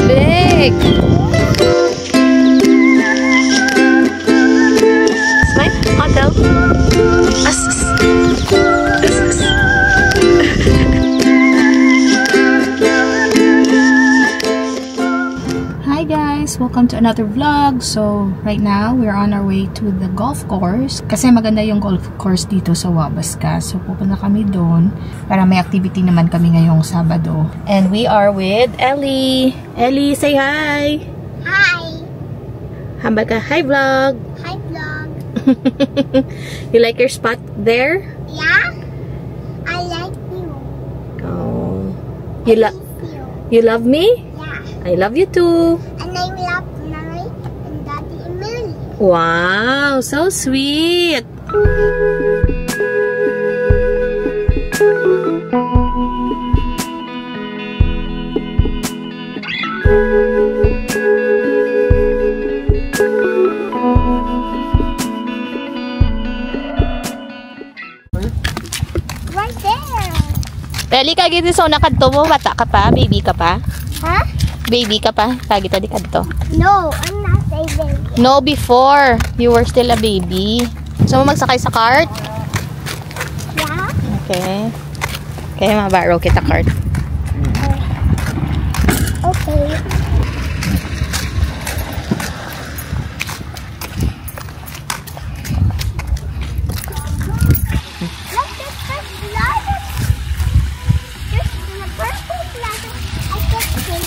big! Smile, hotel. Hi guys! Welcome to another vlog. So, right now, we're on our way to the golf course. Kasi maganda yung golf course dito sa Wabasca. So, pupunta kami doon para may activity naman kami ngayong Sabado. And we are with Ellie. Ellie, say hi! Hi! Hambal ka. Hi vlog! Hi vlog! You like your spot there? Yeah? I like you. Oh. I miss You love me? Yeah. I love you too. And I love Mommy and Daddy and Millie. Wow, so sweet. Right there. Peli ka gito so nakadto mo, bata ka pa, baby ka pa? Huh? Baby ka pa, kagi to di kadto. No, I'm not a baby. No, before you were still a baby. So mo magsakay sa cart? Yeah? Okay. Okay, mabaro kita cart. Okay. Look, this first ladder. This is the first ladder. I got this.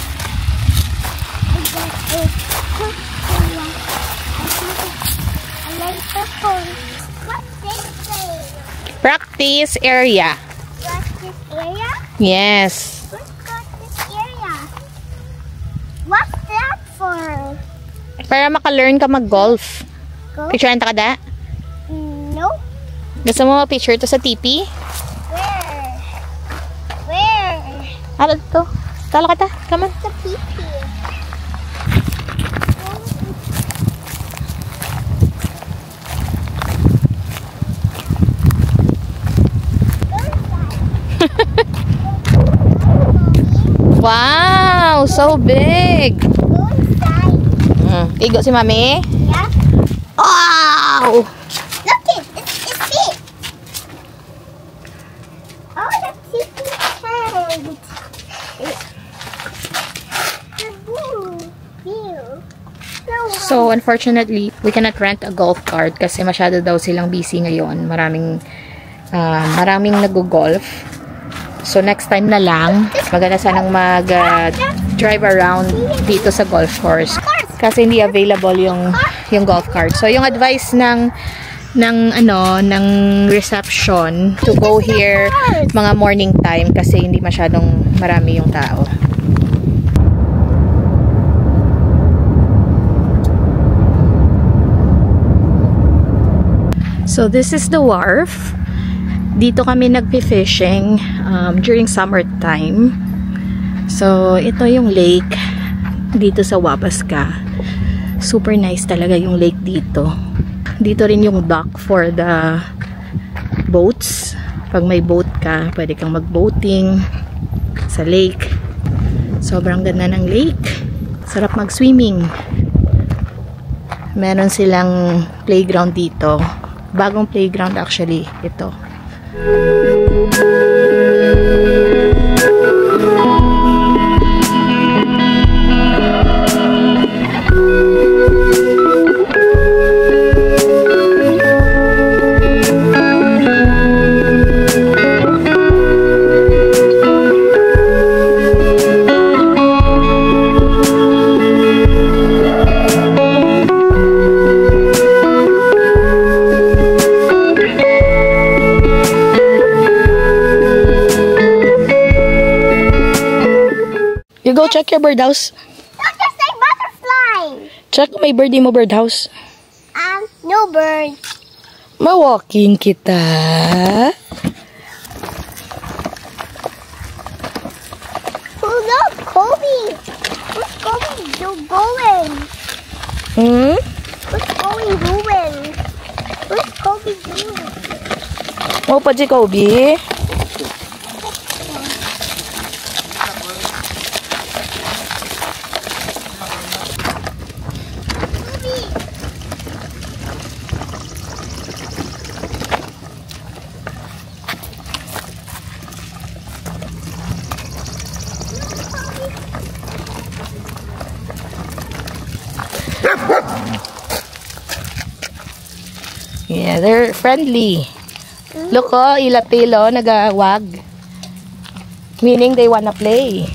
I got it. I like the phone. What's this thing? Practice area. What's this area? Yes. What's got this area? What's that for? Para maka-learn ka mag-golf. Go? Picture ta kada? No. Gusto mo ma-picture to sa TV? Where? Where? Ano to? Tala ka ta? Come on. The pee-pee. Wow, so big. Go inside. Igo si Mami. Yeah. Wow! Look it. It's big. Oh, that's pee-pee tank. So, unfortunately, we cannot rent a golf cart kasi masyado daw silang busy ngayon. Maraming nag-golf. So, next time na lang, maganda sanang mag-drive around dito sa golf course. Kasi hindi available yung golf cart. So, yung advice ng reception to go here mga morning time kasi hindi masyadong marami yung tao. So, this is the wharf. Dito kami nagpi-fishing during summertime. So, ito yung lake dito sa Wabasca. Super nice talaga yung lake dito. Dito rin yung dock for the boats. Pag may boat ka, pwede kang mag-boating sa lake. Sobrang ganda ng lake. Sarap mag-swimming. Meron silang playground dito. Bagong playground actually ito. You go check your birdhouse. Look, there's a butterfly. Check may birdie mo birdhouse. No bird. Ma-walking kita. Oh, look, Kobe. Where's Kobe going? Where's Kobe going? Where's Kobe going? Mau pa si Kobe. Yeah, they're friendly. Look, oh, ilatilo, nagawag. Meaning they wanna play.